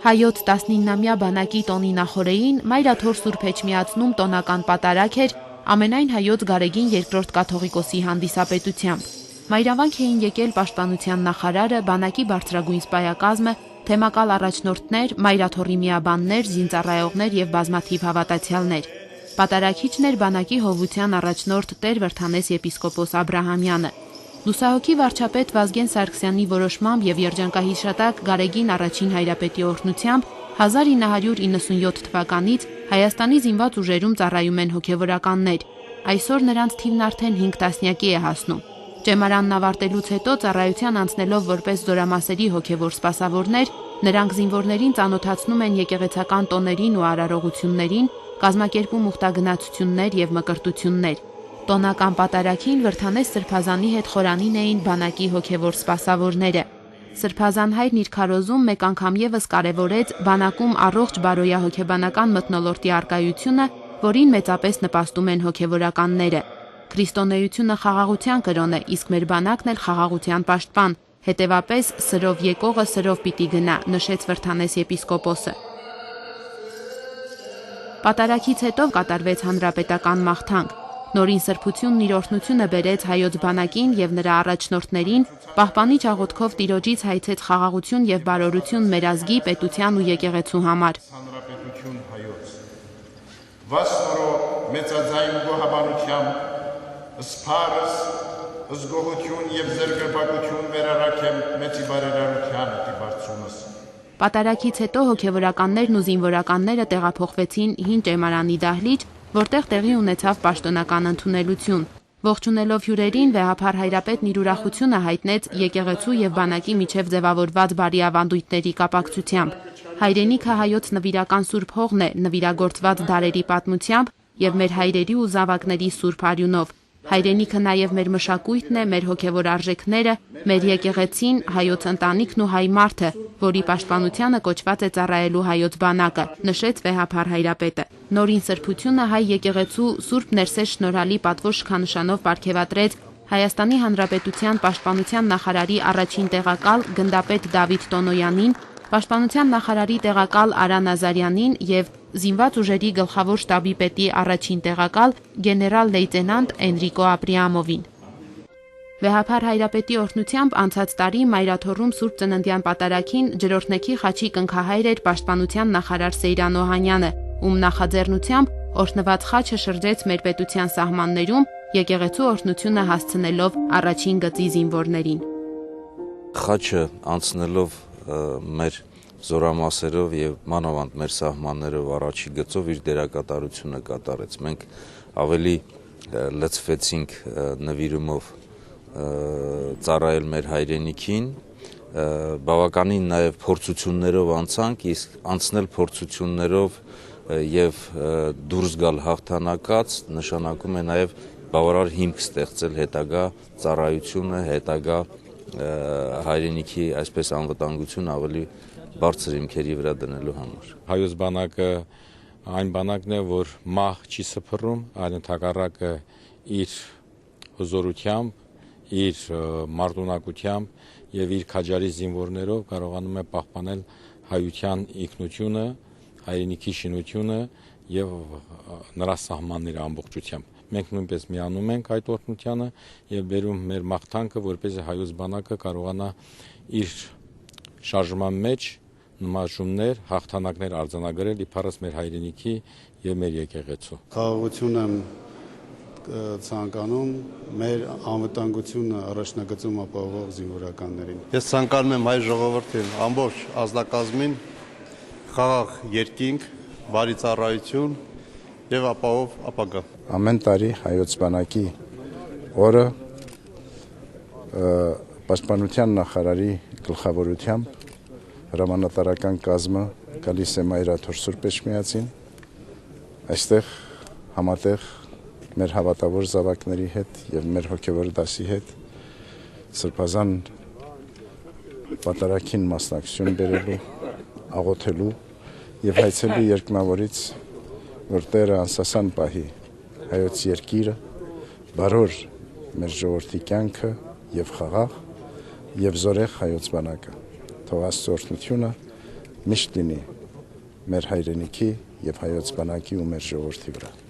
Հայոց 19-ամյա բանակի տոնի նախօրեին Մայրաթոր Սուրբ Էջմիածնում տոնական պատարագ էր ամենայն հայոց Գարեգին II կաթողիկոսի հանդիսապետությամբ։ Մայրավանք էին եկել պաշտպանության նախարարը, բանակի բարձրագույն սպայակազմը, թեմակալ առաջնորդներ, Մայրաթորի միաբաններ, զինծառայողներ եւ բազմաթիվ հավատացյալներ։ Պատարագիչն էր բանակի հովության առաջնորդ Տեր Վրթանես եպիսկոպոս Աբրահամյանը։ Լուսահոգի վարչապետ Վազգեն Սարգսյանի որոշմամբ եւ երջանկահիշատակ Գարեգին առաջին հայրապետի օրհնությամբ 1997 թվականից Հայաստանի զինված ուժերում ծառայում են հոգևորականներ։ Այսօր նրանց թիվն արդեն 5 տասնյակի է հասնում։ Ճեմարանն ավարտելուց հետո ծառայության անցնելով որպես զորամասերի հոգևոր սպասավորներ, նրանք զինվորներին ծանոթացնում են եկեղեցական տոներին ու արարողություններին, կազմակերպում ուխտագնացություններ եւ մկրտություններ։ Տոնական պատարագին Վրթանես Սրբազանի հետ խորանին էին բանակի հոգևոր սպասավորները։ Սրբազան հայրն իր քարոզում մեկ անգամ եւս կարևորեց բանակում առողջ բարոյահոգեբանական մթնոլորտի արկայությունը, որին մեծապես նպաստում են հոգևորականները։ Քրիստոնեությունը խաղաղության կրոն է, իսկ մեր բանակն էլ խաղաղության պաշտպան, հետևապես սրով եկողը սրով պիտի գնա, նշեց Վրթանես եպիսկոպոսը։ Պատարագից հետո կատարվեց հանրապետական մաղթանք։ Նորին սրբությունն իր օրհնությունը բերեց հայոց բանակին եւ նրա առաջնորդներին, պահպանիչ աղոթքով Տիրոջից հայցեց խաղաղություն եւ բարօրություն մեր ազգի, պետության ու եկեղեցու համար։ Հանրապետություն հայոց։ Վասնորո մեծաձայն գոհաբանությամբ սփարս զգողություն եւ զերգրբակություն վերարակեմ մեծի բարերարության դիբարձումս։ Պատարագից հետո հոգևորականներն ու զինվորականները տեղափոխվեցին հին ճեմարանի դահլիճ, որտեղ տեղի ունեցավ պաշտոնական ընդունելություն։ Ողջունելով հյուրերին վեհափար հայրապետն իր ուրախությունը հայտնեց եկեղեցու եւ բանակի միջև ձևավորված բարի ավանդույթների կապակցությամբ։ Հայրենիքը հայոց նվիրական սուրբ հողն է, նվիրագործված դարերի պատմությամբ եւ մեր հայրերի ու զավակների սուրբ արյունով։ Հայրենիքը նաև մեր մշակույթն է, մեր հոգևոր արժեքները, մեր եկեղեցին, հայոց ընտանիքն ու հայ մարդը, որի պաշտպանությանը կոչված է ծառայելու հայոց բանակը, նշեց վեհափար հայրապետը։ Նորին սրբությունը հայ եկեղեցու Սուրբ Ներսես շնորհալի պատվո շքանշանով պարգևատրեց Հայաստանի Հանրապետության պաշտպանության նախարարի առաջին տեղակալ գնդապետ Դավիթ Տոնոյանին, պաշտպանության նախարարի տեղակալ Արա Նազարյանին եւ Զինված ուժերի գլխավոր շտաբի պետի առաջին տեղակալ գեներալ լեյտենանտ Էնրիկո Ապրիամովին։ Վեհափար հայրապետի օրհնությամբ անցած տարի Մայրաթորում Սուրբ Ծննդյան պատարագին ջրօրհնեքի խաչի կնքահայր էր պաշտպանության նախարար Սեյրան Օհանյանը, ում նախաձեռնությամբ օրհնված խաչը շրջեց մեր պետության սահմաններում, եկեղեցու օրհնությունը հասցնելով առաջին գծի զինվորներին։ Խաչը անցնելով մեր զորամասերով եւ մանավանդ մեր սահմաններով առաջի գծով իր դերակատարությունը կատարեց։ Մենք ավելի լցվեցինք նվիրումով ծառայել մեր հայրենիքին, բավականին նաեւ փորձություններով անցանք, իսկ անցնել փորձություններով եւ դուրս գալ հաղթանակած նշանակում է նաեւ բավարար հիմք ստեղծել հետագա ծառայությունը, հետագա հայրենիքի այսպես անվտանգություն ավելի բարձր հիմքերի վրա դնելու համար։ Հայոց բանակը այն բանակն է, որ մահ չի սփռում, այլ ընդհակառակը իր հզորությամբ, իր մարտունակությամբ եւ իր քաջարի զինվորներով կարողանում է պահպանել հայության ինքնությունը, հայրենիքի շինությունը եւ նրա սահմանները ամբողջությամբ։ Մենք նույնպես միանում ենք այդ օրհնությանը եւ բերում մեր մաղթանքը, որպեսզի հայոց բանակը կարողանա իր շարժման մեջ նմաշումներ, հաղթանակներ արձանագրել իբարս մեր հայրենիքի եւ մեր եկեղեցու։ Խաղաղություն եմ ցանկանում մեր անվտանգությունը առաջնագծում ապահովող զինվորականներին։ Ես ցանկանում եմ հայ ժողովրդին, ամբողջ ազնագազմին խաղաղ երկինք, բարի ծառայություն եւ ապահով ապագա։ Ամեն տարի հայոց բանակի օրը պաշտպանության նախարարի գլխավորությամբ հրամանատարական կազմը գալիս է Մայրաթոր Սուրբ Էջմիածին, այստեղ համատեղ մեր հավատավոր զավակների հետ եւ մեր հոգեվոր դասի հետ սրբազան պատարագին մասնակցություն բերելու, աղոթելու եւ հայցելու երկնավորից, որ Տերը անսասան պահի հայոց երկիրը, բարոր մեր ժողովրդի կյանքը եւ խաղաղ եւ զորեղ հայոց բանակը։ Թող Աստծո օրհնությունը միշտ լինի մեր հայրենիքի եւ հայոց բանակի ու մեր ժողովրդի վրա։